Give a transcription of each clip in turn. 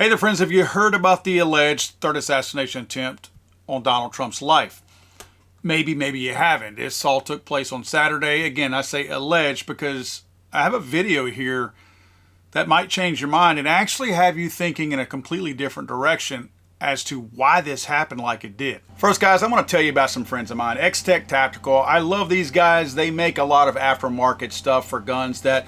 Hey there, friends. Have you heard about the alleged third assassination attempt on Donald Trump's life? Maybe you haven't. This all took place on Saturday. Again, I say alleged because I have a video here that might change your mind and actually have you thinking in a completely different direction as to why this happened like it did. First, guys, I'm going to tell you about some friends of mine. X-Tech Tactical. I love these guys. They make a lot of aftermarket stuff for guns that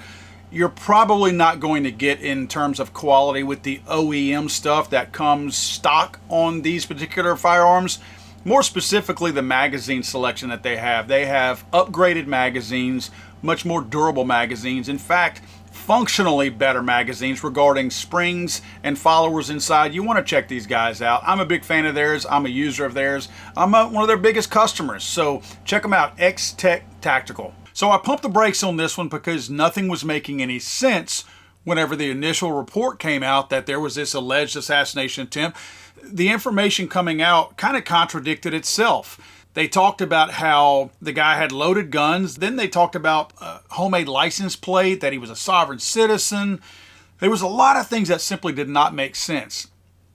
you're probably not going to get in terms of quality with the OEM stuff that comes stock on these particular firearms. More specifically, the magazine selection that they have. They have upgraded magazines, much more durable magazines. In fact, functionally better magazines regarding springs and followers inside. You want to check these guys out. I'm a big fan of theirs. I'm a user of theirs. I'm one of their biggest customers. So check them out, X-Tech Tactical. So I pumped the brakes on this one because nothing was making any sense whenever the initial report came out that there was this alleged assassination attempt. The information coming out kind of contradicted itself. They talked about how the guy had loaded guns. Then they talked about a homemade license plate, that he was a sovereign citizen. There was a lot of things that simply did not make sense.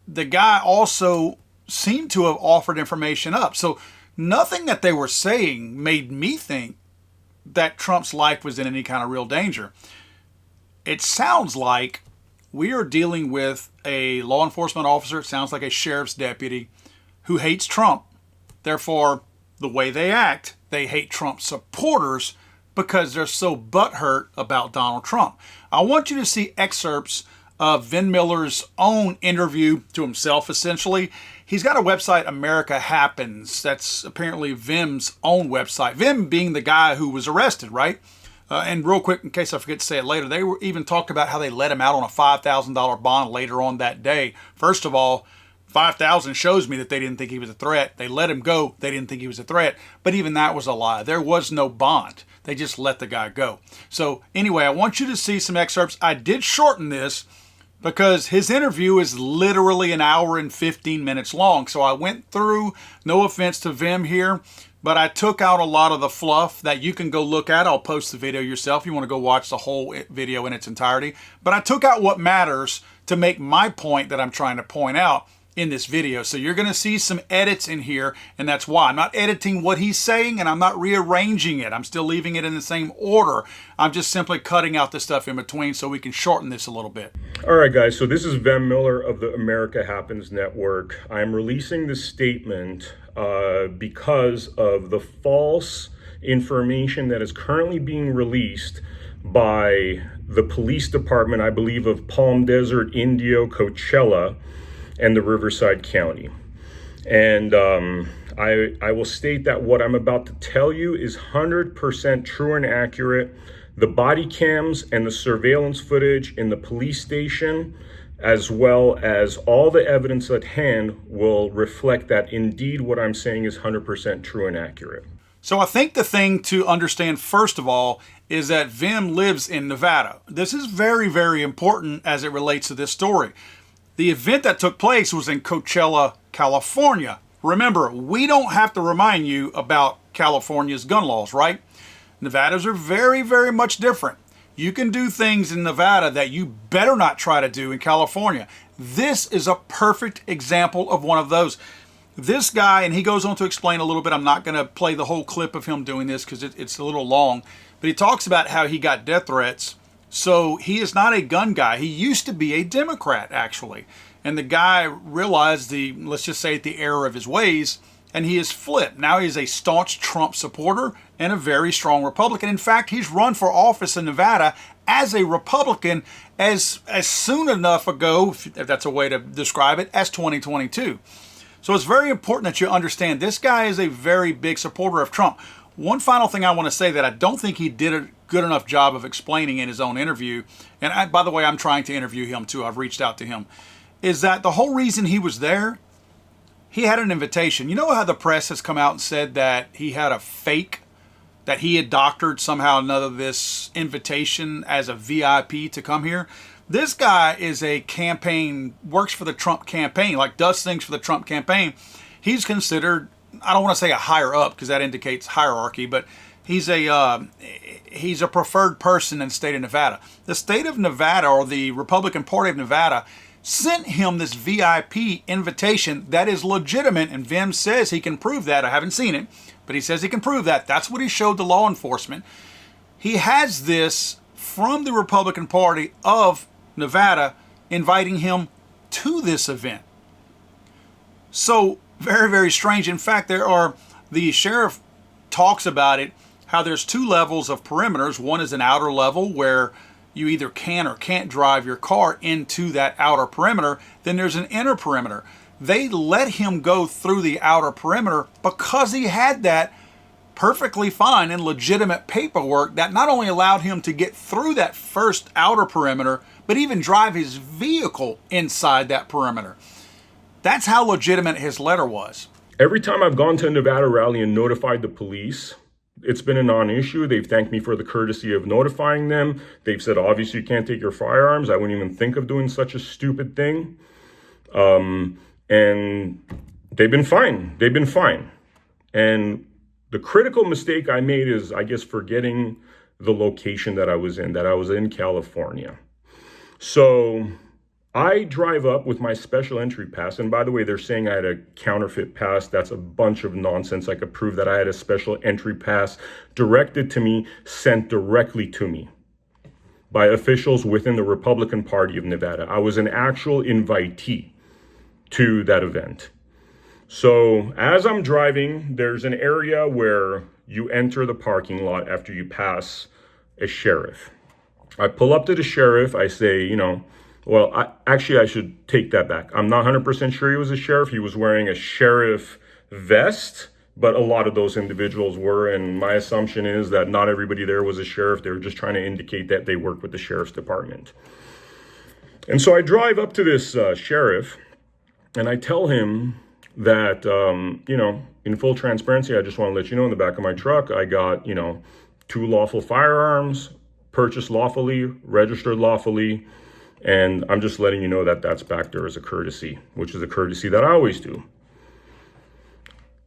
The guy also seemed to have offered information up. So nothing that they were saying made me think that Trump's life was in any kind of real danger. It sounds like we are dealing with a law enforcement officer. It sounds like a sheriff's deputy who hates Trump. Therefore, the way they act, they hate Trump supporters because they're so butthurt about Donald Trump. I want you to see excerpts of Vem Miller's own interview to himself, essentially. He's got a website, America Happens. That's apparently Vem's own website. Vem being the guy who was arrested, right? And real quick, in case I forget to say it later, they were even talked about how they let him out on a $5,000 bond later on that day. First of all, $5,000 shows me that they didn't think he was a threat. They let him go. They didn't think he was a threat. But even that was a lie. There was no bond. They just let the guy go. So anyway, I want you to see some excerpts. I did shorten this because his interview is literally an hour and 15 minutes long. So I went through, no offense to Vem here, but I took out a lot of the fluff that you can go look at. I'll post the video yourself. You want to go watch the whole video in its entirety. But I took out what matters to make my point that I'm trying to point out in this video. So you're going to see some edits in here, and that's why. I'm not editing what he's saying, and I'm not rearranging it. I'm still leaving it in the same order. I'm just simply cutting out the stuff in between so we can shorten this a little bit. All right, guys, so this is Vem Miller of the America Happens Network. I'm releasing this statement because of the false information that is currently being released by the police department, I believe, of Palm Desert, Indio, Coachella, and the Riverside County. And I will state that what I'm about to tell you is 100% true and accurate. The body cams and the surveillance footage in the police station, as well as all the evidence at hand, will reflect that indeed what I'm saying is 100% true and accurate. So I think the thing to understand, first of all, is that Vem lives in Nevada. This is very, very important as it relates to this story. The event that took place was in Coachella, California. Remember, we don't have to remind you about California's gun laws, right? Nevada's are very, very much different. You can do things in Nevada that you better not try to do in California. This is a perfect example of one of those. This guy, and he goes on to explain a little bit. I'm not going to play the whole clip of him doing this because it's a little long. But he talks about how he got death threats. So he is not a gun guy. He used to be a Democrat, actually. And the guy realized let's just say the error of his ways, and he has flipped. Now he's a staunch Trump supporter and a very strong Republican. In fact, he's run for office in Nevada as a Republican as soon enough ago, if that's a way to describe it, as 2022. So it's very important that you understand this guy is a very big supporter of Trump. One final thing I want to say that I don't think he did a good enough job of explaining in his own interview, and by the way, I'm trying to interview him too. I've reached out to him, is that the whole reason he was there, he had an invitation. You know how the press has come out and said that he had a fake, that he had doctored somehow or another this invitation as a VIP to come here? This guy is a campaign, works for the Trump campaign, like does things for the Trump campaign. He's considered, I don't want to say a higher up because that indicates hierarchy, but he's a preferred person in the state of Nevada. The state of Nevada, or the Republican Party of Nevada, sent him this VIP invitation that is legitimate, and Vem says he can prove that. I haven't seen it, but he says he can prove that. That's what he showed to law enforcement. He has this from the Republican Party of Nevada inviting him to this event. So very, very strange. In fact, the sheriff talks about it, how there's two levels of perimeters. One is an outer level where you either can or can't drive your car into that outer perimeter. Then there's an inner perimeter. They let him go through the outer perimeter because he had that perfectly fine and legitimate paperwork that not only allowed him to get through that first outer perimeter, but even drive his vehicle inside that perimeter. That's how legitimate his letter was. Every time I've gone to a Nevada rally and notified the police, it's been a non-issue. They've thanked me for the courtesy of notifying them. They've said, obviously, you can't take your firearms. I wouldn't even think of doing such a stupid thing. And they've been fine. They've been fine. And the critical mistake I made is, I guess, forgetting the location that I was in California. So I drive up with my special entry pass. And by the way, they're saying I had a counterfeit pass. That's a bunch of nonsense. I could prove that I had a special entry pass directed to me, sent directly to me by officials within the Republican Party of Nevada. I was an actual invitee to that event. So as I'm driving, there's an area where you enter the parking lot after you pass a sheriff. I pull up to the sheriff. I say, I should take that back. I'm not 100% sure he was a sheriff. He was wearing a sheriff vest, but a lot of those individuals were. And my assumption is that not everybody there was a sheriff. They were just trying to indicate that they worked with the sheriff's department. And so I drive up to this sheriff and I tell him that, in full transparency, I just want to let you know in the back of my truck, I got, 2 lawful firearms, purchased lawfully, registered lawfully. And I'm just letting you know that that's back there as a courtesy, which is a courtesy that I always do.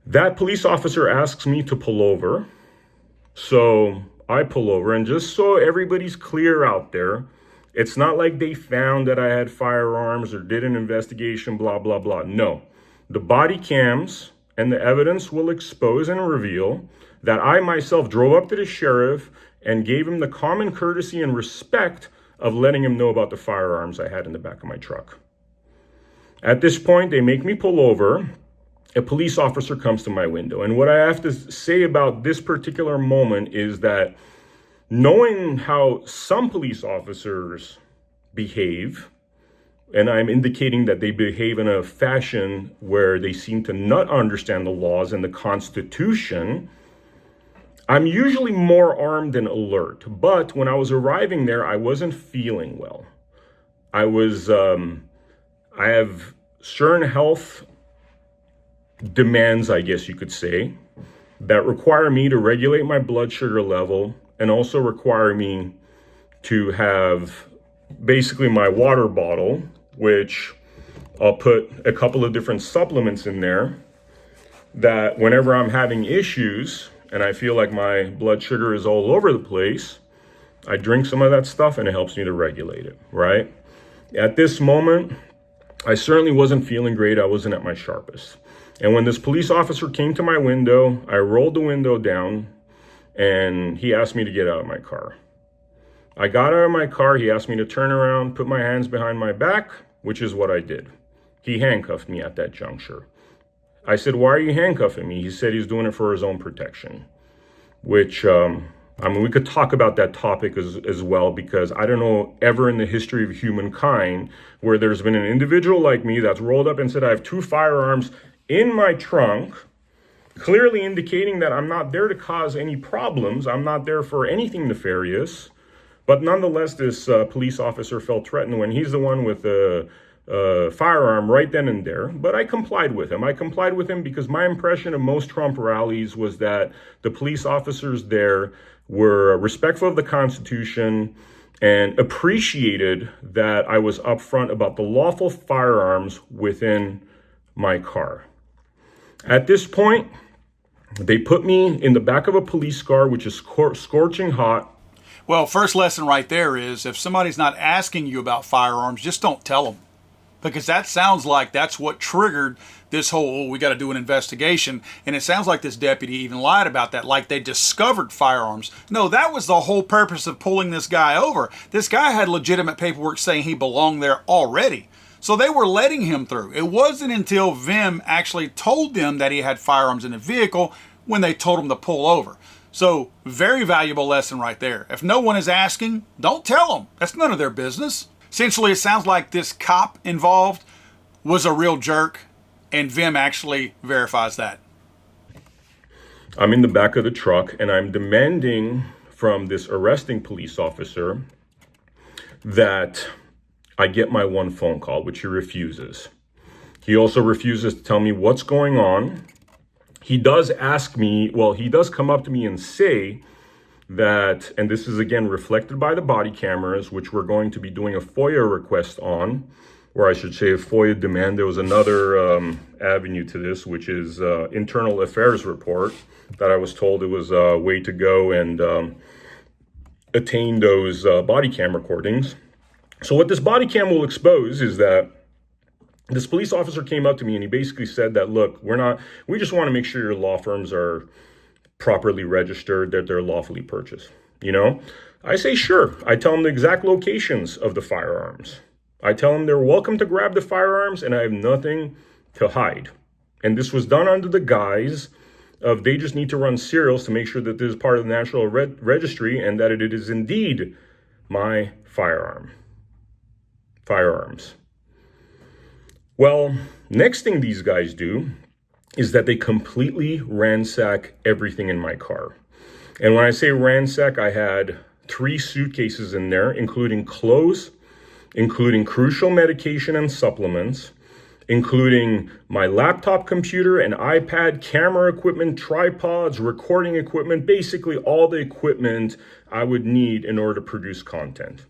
That police officer asks me to pull over. So I pull over, and just so everybody's clear out there, it's not like they found that I had firearms or did an investigation, blah, blah, blah. No. The body cams and the evidence will expose and reveal that I myself drove up to the sheriff and gave him the common courtesy and respect of letting him know about the firearms I had in the back of my truck. At this point, they make me pull over. A police officer comes to my window. And what I have to say about this particular moment is that knowing how some police officers behave, and I'm indicating that they behave in a fashion where they seem to not understand the laws and the Constitution, I'm usually more armed and alert. But when I was arriving there, I wasn't feeling well. I have certain health demands, I guess you could say, that require me to regulate my blood sugar level and also require me to have basically my water bottle, which I'll put a couple of different supplements in there that whenever I'm having issues and I feel like my blood sugar is all over the place, I drink some of that stuff and it helps me to regulate it, right? At this moment, I certainly wasn't feeling great. I wasn't at my sharpest. And when this police officer came to my window, I rolled the window down and he asked me to get out of my car. I got out of my car. He asked me to turn around, put my hands behind my back, which is what I did. He handcuffed me at that juncture. I said, "Why are you handcuffing me?" He said he's doing it for his own protection, which, we could talk about that topic as well, because I don't know ever in the history of humankind where there's been an individual like me that's rolled up and said, "I have 2 firearms in my trunk," clearly indicating that I'm not there to cause any problems. I'm not there for anything nefarious. But nonetheless, this police officer felt threatened when he's the one with the firearm right then and there. But I complied with him. I complied with him because my impression of most Trump rallies was that the police officers there were respectful of the Constitution and appreciated that I was upfront about the lawful firearms within my car. At this point, they put me in the back of a police car, which is scorching hot. Well, first lesson right there is if somebody's not asking you about firearms, just don't tell them. Because that sounds like that's what triggered this whole, we got to do an investigation. And it sounds like this deputy even lied about that, like they discovered firearms. No, that was the whole purpose of pulling this guy over. This guy had legitimate paperwork saying he belonged there already. So they were letting him through. It wasn't until Vem actually told them that he had firearms in the vehicle when they told him to pull over. So, very valuable lesson right there. If no one is asking, don't tell them. That's none of their business. Essentially, it sounds like this cop involved was a real jerk, and Vem actually verifies that. I'm in the back of the truck, and I'm demanding from this arresting police officer that I get my one phone call, which he refuses. He also refuses to tell me what's going on. He does ask me, well, he does come up to me and say that, and this is again reflected by the body cameras, which we're going to be doing a FOIA request on, or I should say a FOIA demand. There was another avenue to this, which is internal affairs report that I was told it was a way to go and attain those body cam recordings. So what this body cam will expose is that this police officer came up to me and he basically said that, look, we just want to make sure your law firms are properly registered, that they're lawfully purchased. I say, sure. I tell them the exact locations of the firearms. I tell them they're welcome to grab the firearms and I have nothing to hide. And this was done under the guise of they just need to run serials to make sure that this is part of the National Registry and that it is indeed my firearms. Well, next thing these guys do is that they completely ransack everything in my car. And when I say ransack, I had 3 suitcases in there, including clothes, including crucial medication and supplements, including my laptop computer and iPad, camera equipment, tripods, recording equipment, basically all the equipment I would need in order to produce content.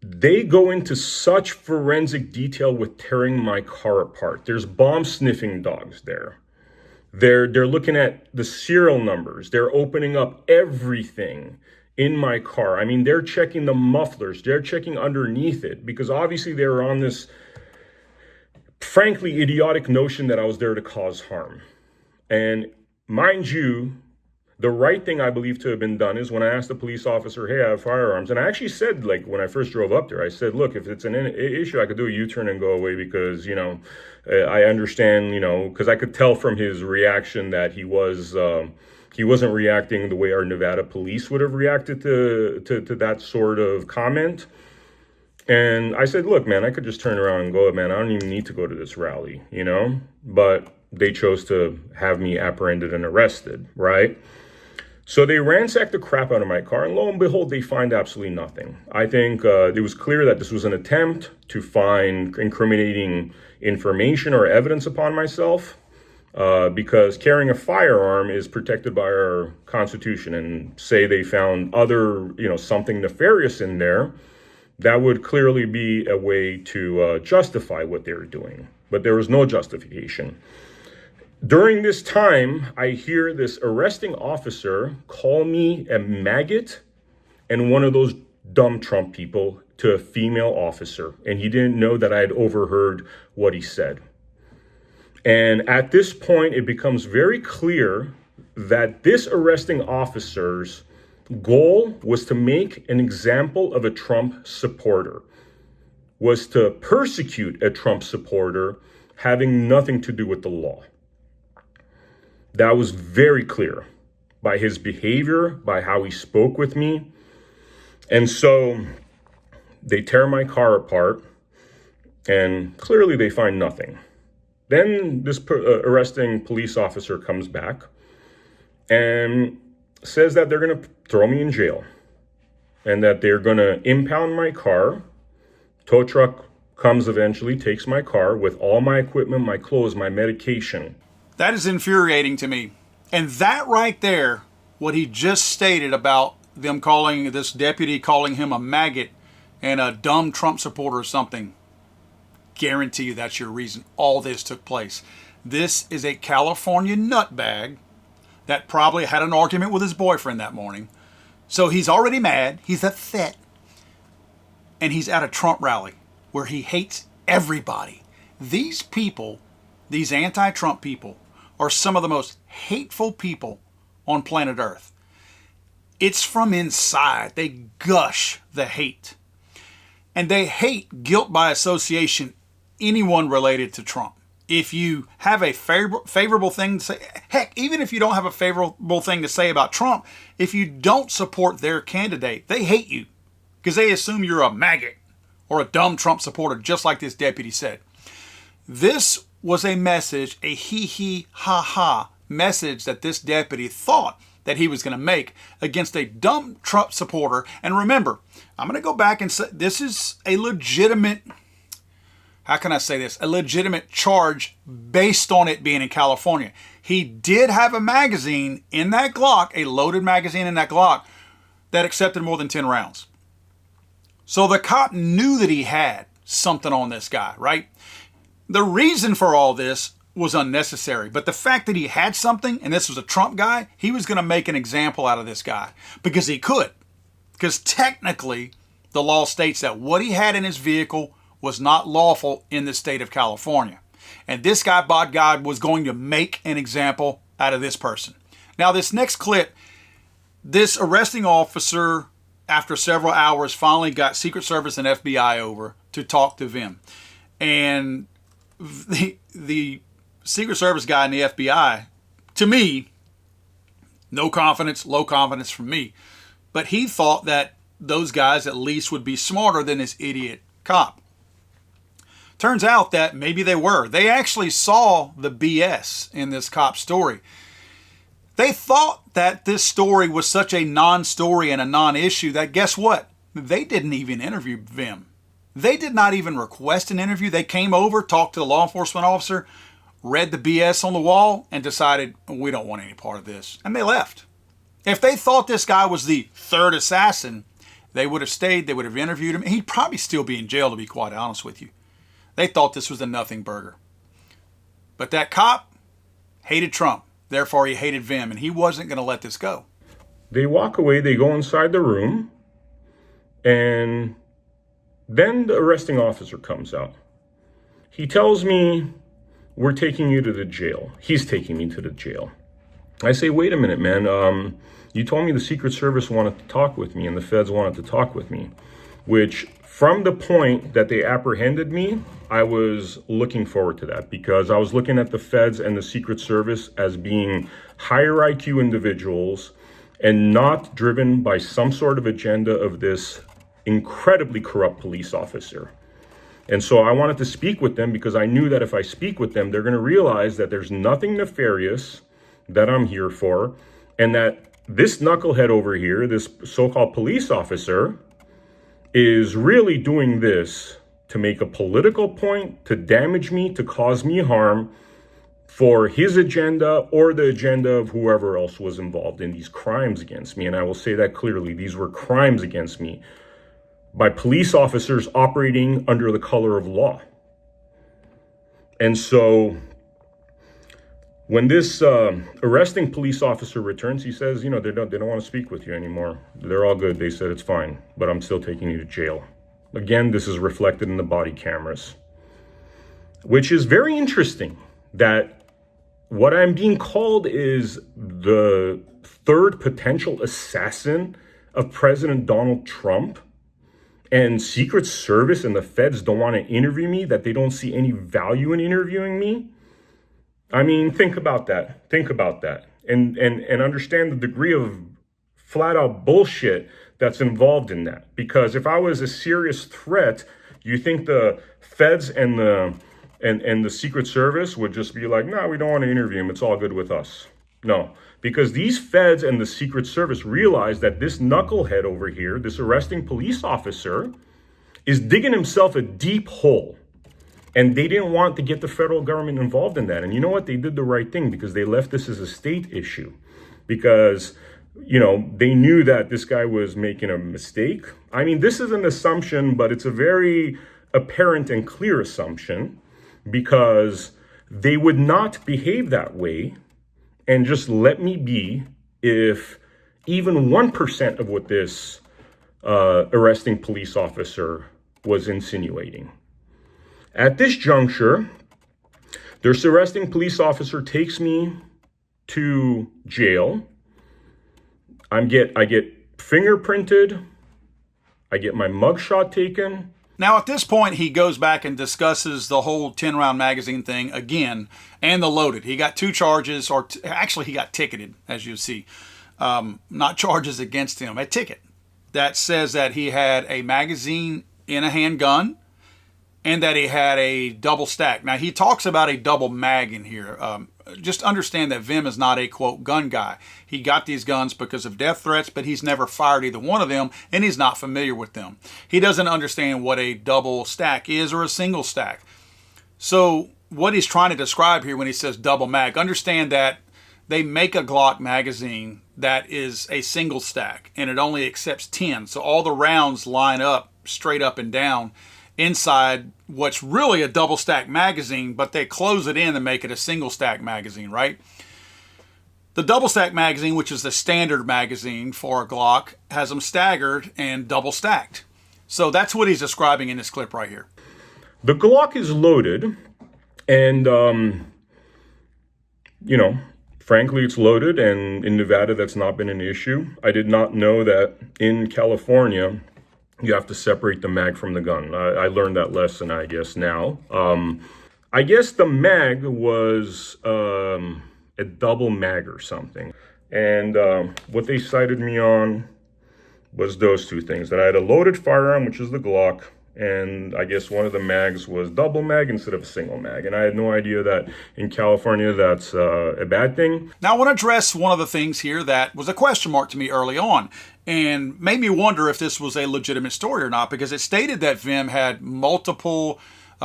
They go into such forensic detail with tearing my car apart. There's bomb sniffing dogs there. They're looking at the serial numbers. They're opening up everything in my car. I mean, they're checking the mufflers. They're checking underneath it because obviously they were on this, frankly, idiotic notion that I was there to cause harm. And mind you, the right thing I believe to have been done is when I asked the police officer, hey, I have firearms. And I actually said, like, when I first drove up there, I said, look, if it's an issue, I could do a U-turn and go away because, I understand, because I could tell from his reaction that he wasn't reacting the way our Nevada police would have reacted to that sort of comment. And I said, look, man, I could just turn around and go, man, I don't even need to go to this rally, but they chose to have me apprehended and arrested, right? So they ransacked the crap out of my car, and lo and behold, they find absolutely nothing. I think it was clear that this was an attempt to find incriminating information or evidence upon myself, because carrying a firearm is protected by our Constitution. And say they found other, something nefarious in there, that would clearly be a way to justify what they were doing. But there was no justification. During this time, I hear this arresting officer call me a maggot and one of those dumb Trump people to a female officer. And he didn't know that I had overheard what he said. And at this point, it becomes very clear that this arresting officer's goal was to make an example of a Trump supporter, was to persecute a Trump supporter having nothing to do with the law. That was very clear by his behavior, by how he spoke with me. And so they tear my car apart and clearly they find nothing. Then this arresting police officer comes back and says that they're going to throw me in jail and that they're going to impound my car. Tow truck comes eventually, takes my car with all my equipment, my clothes, my medication. That is infuriating to me. And that right there, what he just stated about them calling this deputy, calling him a maggot and a dumb Trump supporter or something, guarantee you that's your reason all this took place. This is a California nutbag that probably had an argument with his boyfriend that morning. So he's already mad. He's upset. And he's at a Trump rally where he hates everybody. These people, these anti-Trump people, are some of the most hateful people on planet Earth. It's from inside. They gush the hate. And they hate guilt by association anyone related to Trump. If you have a favorable thing to say, heck, even if you don't have a favorable thing to say about Trump, if you don't support their candidate, they hate you because they assume you're a maggot or a dumb Trump supporter, just like this deputy said. This was a message, a hee ha ha message that this deputy thought that he was going to make against a dumb Trump supporter. And remember, I'm going to go back and say this is a legitimate, how can I say this? A legitimate charge based on it being in California. He did have a magazine in that Glock, a loaded magazine in that Glock, that accepted more than 10 rounds. So the cop knew that he had something on this guy, right? The reason for all this was unnecessary, but the fact that he had something, and this was a Trump guy, he was going to make an example out of this guy because he could. Because technically, the law states that what he had in his vehicle was not lawful in the state of California. And this guy, by God, was going to make an example out of this person. Now, this next clip, this arresting officer, after several hours, finally got Secret Service and FBI over to talk to Vem. And the Secret Service guy and the FBI, to me, no confidence, low confidence from me. But he thought that those guys at least would be smarter than this idiot cop. Turns out that maybe they were. They actually saw the BS in this cop's story. They thought that this story was such a non-story and a non-issue that, guess what? They didn't even interview Vem. They did not even request an interview. They came over, talked to the law enforcement officer, read the BS on the wall, and decided, we don't want any part of this. And they left. If they thought this guy was the third assassin, they would have stayed, they would have interviewed him. He'd probably still be in jail, to be quite honest with you. They thought this was a nothing burger. But that cop hated Trump. Therefore, he hated Vem, and he wasn't going to let this go. They walk away, they go inside the room, and then the arresting officer comes out. He tells me, we're taking you to the jail. He's taking me to the jail. I say, wait a minute, man. You told me the Secret Service wanted to talk with me and the feds wanted to talk with me, which from the point that they apprehended me, I was looking forward to that because I was looking at the feds and the Secret Service as being higher IQ individuals and not driven by some sort of agenda of this incredibly corrupt police officer. And so I wanted to speak with them because I knew that if I speak with them, they're going to realize that there's nothing nefarious that I'm here for, and that this knucklehead over here, this so-called police officer, is really doing this to make a political point, to damage me, to cause me harm for his agenda or the agenda of whoever else was involved in these crimes against me. And I will say that clearly. These were crimes against me by police officers operating under the color of law. And so when this arresting police officer returns, he says, they don't want to speak with you anymore. They're all good. They said it's fine, but I'm still taking you to jail. Again, this is reflected in the body cameras, which is very interesting that what I'm being called is the third potential assassin of President Donald Trump. And Secret Service and the feds don't want to interview me, that they don't see any value in interviewing me. I mean, think about that. Think about that. And understand the degree of flat out bullshit that's involved in that. Because if I was a serious threat, you think the feds and the Secret Service would just be like, no, we don't want to interview him. It's all good with us. No, because these feds and the Secret Service realize that this knucklehead over here, this arresting police officer, is digging himself a deep hole. And they didn't want to get the federal government involved in that. And you know what? They did the right thing because they left this as a state issue. Because, they knew that this guy was making a mistake. I mean, this is an assumption, but it's a very apparent and clear assumption because they would not behave that way and just let me be if even 1% of what this arresting police officer was insinuating. At this juncture, this arresting police officer takes me to jail. I get fingerprinted. I get my mugshot taken. Now, at this point, he goes back and discusses the whole 10-round magazine thing again and the loaded. He got 2 charges, or actually he got ticketed, as you see. Not charges against him, a ticket that says that he had a magazine in a handgun and that he had a double stack. Now, he talks about a double mag in here. Just understand that Vem is not a, quote, gun guy. He got these guns because of death threats, but he's never fired either one of them, and he's not familiar with them. He doesn't understand what a double stack is or a single stack. So what he's trying to describe here when he says double mag, understand that they make a Glock magazine that is a single stack, and it only accepts 10. So all the rounds line up straight up and down inside what's really a double stack magazine, but they close it in and make it a single stack magazine, right? The double stack magazine, which is the standard magazine for a Glock, has them staggered and double stacked. So that's what he's describing in this clip right here. The Glock is loaded, and, frankly, it's loaded, and in Nevada, that's not been an issue. I did not know that in California, you have to separate the mag from the gun. I learned that lesson, I guess, now. I guess the mag was a double mag or something. And what they cited me on was those 2 things. That I had a loaded firearm, which is the Glock, and I guess one of the mags was double mag instead of a single mag. And I had no idea that in California that's a bad thing. Now I want to address one of the things here that was a question mark to me early on and made me wonder if this was a legitimate story or not, because it stated that Vem had multiple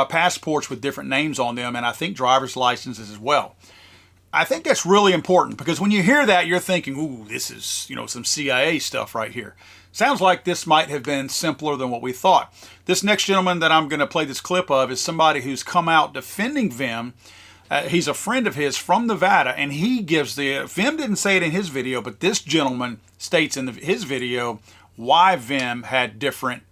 passports with different names on them, and I think driver's licenses as well. I think that's really important, because when you hear that, you're thinking, ooh, this is, some CIA stuff right here. Sounds like this might have been simpler than what we thought. This next gentleman that I'm going to play this clip of is somebody who's come out defending Vem. He's a friend of his from Nevada, and he gives Vem didn't say it in his video, but this gentleman states in his video why Vem had different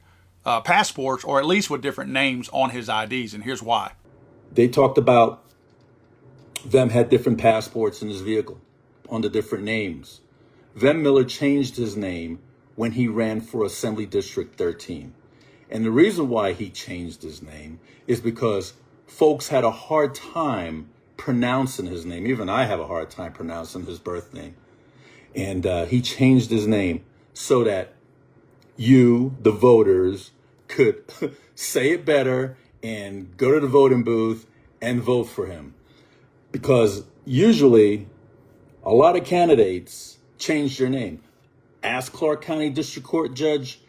passports, or at least with different names on his IDs, and here's why. They talked about Vem had different passports in his vehicle under different names. Vem Miller changed his name when he ran for Assembly District 13. And the reason why he changed his name is because folks had a hard time pronouncing his name. Even I have a hard time pronouncing his birth name. And he changed his name so that you, the voters, could say it better and go to the voting booth and vote for him. Because usually a lot of candidates change their name. Ask Clark County District Court Judge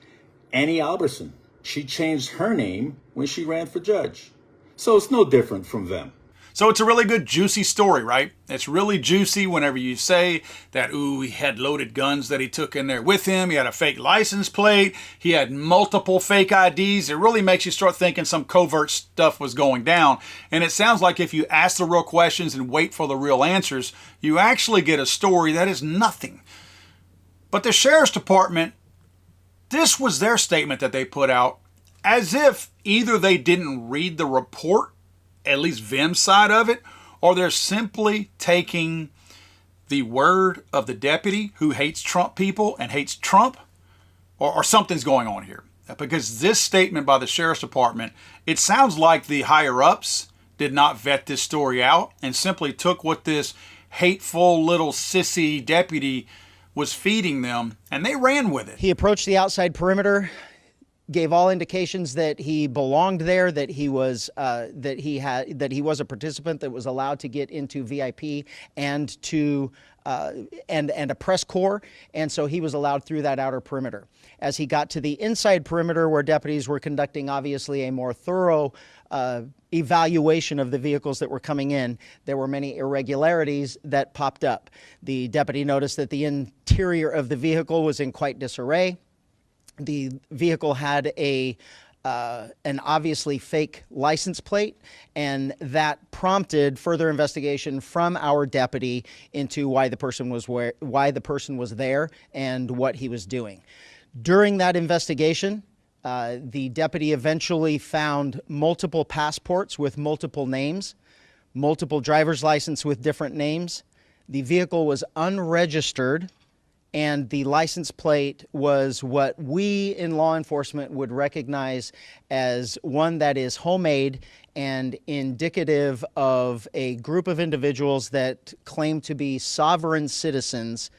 Annie Alberson. She changed her name when she ran for judge. So it's no different from Vem. So it's a really good, juicy story, right? It's really juicy whenever you say that, ooh, he had loaded guns that he took in there with him. He had a fake license plate. He had multiple fake IDs. It really makes you start thinking some covert stuff was going down. And it sounds like if you ask the real questions and wait for the real answers, you actually get a story that is nothing. But the sheriff's department, this was their statement that they put out, as if either they didn't read the report, at least Vem's side of it, or they're simply taking the word of the deputy who hates Trump people and hates Trump, or something's going on here. Because this statement by the sheriff's department, it sounds like the higher-ups did not vet this story out and simply took what this hateful little sissy deputy was feeding them, and they ran with it. He approached the outside perimeter, gave all indications that he belonged there, that he was that he was a participant that was allowed to get into VIP and to and a press corps, and so he was allowed through that outer perimeter. As he got to the inside perimeter, where deputies were conducting obviously a more thorough evaluation of the vehicles that were coming in, there were many irregularities that popped up. The deputy noticed that the interior of the vehicle was in quite disarray. The vehicle had an obviously fake license plate, and that prompted further investigation from our deputy into why the person was there and what he was doing. During that investigation, The deputy eventually found multiple passports with multiple names, multiple driver's license with different names. The vehicle was unregistered, and the license plate was what we in law enforcement would recognize as one that is homemade and indicative of a group of individuals that claim to be sovereign citizens.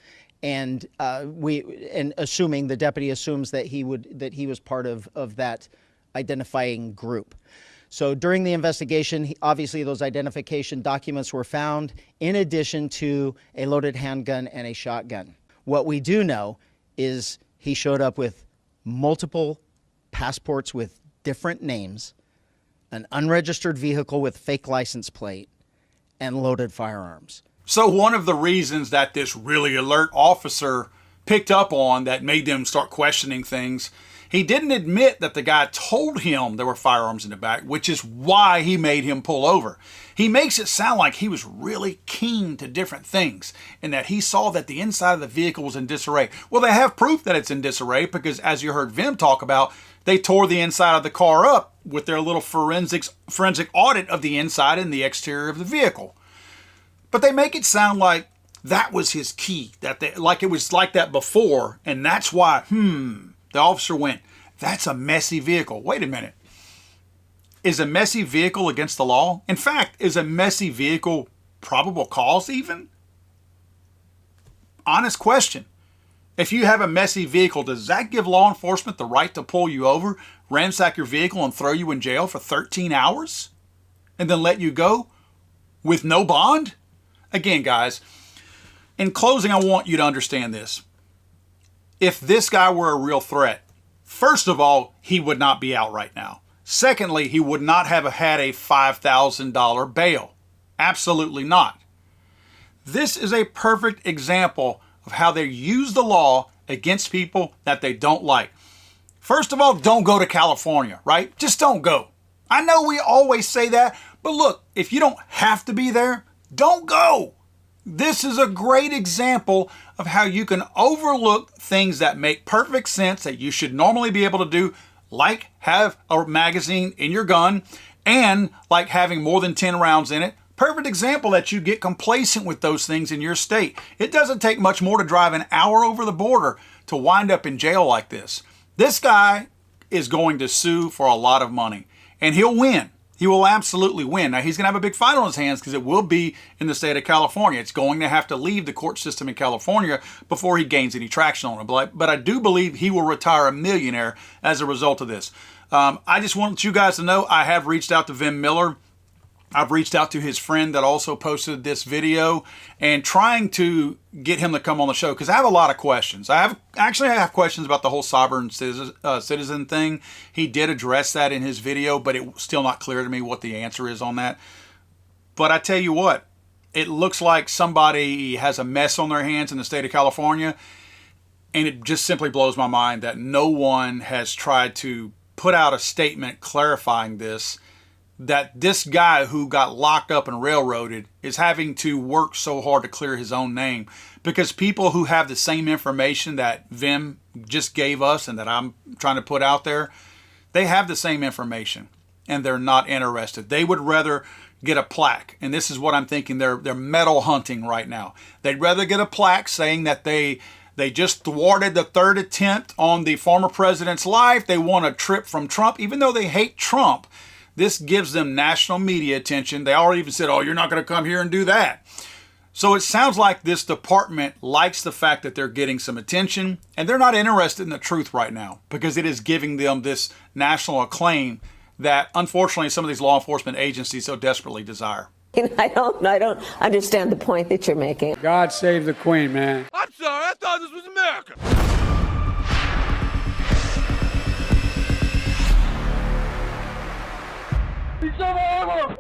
And assuming the deputy assumes that he was part of that identifying group. So during the investigation, obviously those identification documents were found in addition to a loaded handgun and a shotgun. What we do know is he showed up with multiple passports with different names, an unregistered vehicle with fake license plate, and loaded firearms. So one of the reasons that this really alert officer picked up on that made them start questioning things, he didn't admit that the guy told him there were firearms in the back, which is why he made him pull over. He makes it sound like he was really keen to different things and that he saw that the inside of the vehicle was in disarray. Well, they have proof that it's in disarray because, as you heard Vem talk about, they tore the inside of the car up with their little forensic audit of the inside and the exterior of the vehicle. But they make it sound like that was his key, like it was like that before, and that's why, the officer went, that's a messy vehicle. Wait a minute. Is a messy vehicle against the law? In fact, is a messy vehicle probable cause even? Honest question. If you have a messy vehicle, does that give law enforcement the right to pull you over, ransack your vehicle, and throw you in jail for 13 hours? And then let you go with no bond? Again, guys, in closing, I want you to understand this. If this guy were a real threat, first of all, he would not be out right now. Secondly, he would not have had a $5,000 bail. Absolutely not. This is a perfect example of how they use the law against people that they don't like. First of all, don't go to California, right? Just don't go. I know we always say that, but look, if you don't have to be there, don't go. This is a great example of how you can overlook things that make perfect sense that you should normally be able to do, like have a magazine in your gun and like having more than 10 rounds in it. Perfect example that you get complacent with those things in your state. It doesn't take much more to drive an hour over the border to wind up in jail like this. This guy is going to sue for a lot of money, and he'll win. He will absolutely win. Now, he's going to have a big fight on his hands because it will be in the state of California. It's going to have to leave the court system in California before he gains any traction on it. But I do believe he will retire a millionaire as a result of this. I just want you guys to know I have reached out to Vem Miller. I've reached out to his friend that also posted this video and trying to get him to come on the show because I have a lot of questions. I have questions about the whole sovereign citizen thing. He did address that in his video, but it's still not clear to me what the answer is on that. But I tell you what, it looks like somebody has a mess on their hands in the state of California, and it just simply blows my mind that no one has tried to put out a statement clarifying this, that this guy who got locked up and railroaded is having to work so hard to clear his own name, because people who have the same information that Vem just gave us and that I'm trying to put out there, they have the same information and they're not interested. They would rather get a plaque. And this is what I'm thinking. They're medal hunting right now. They'd rather get a plaque saying that they just thwarted the third attempt on the former president's life. They want a trip from Trump, even though they hate Trump. This gives them national media attention. They already even said, oh, you're not going to come here and do that. So it sounds like this department likes the fact that they're getting some attention, and they're not interested in the truth right now because it is giving them this national acclaim that, unfortunately, some of these law enforcement agencies so desperately desire. I don't understand the point that you're making. God save the Queen, man. I'm sorry, I thought this was America. He's over.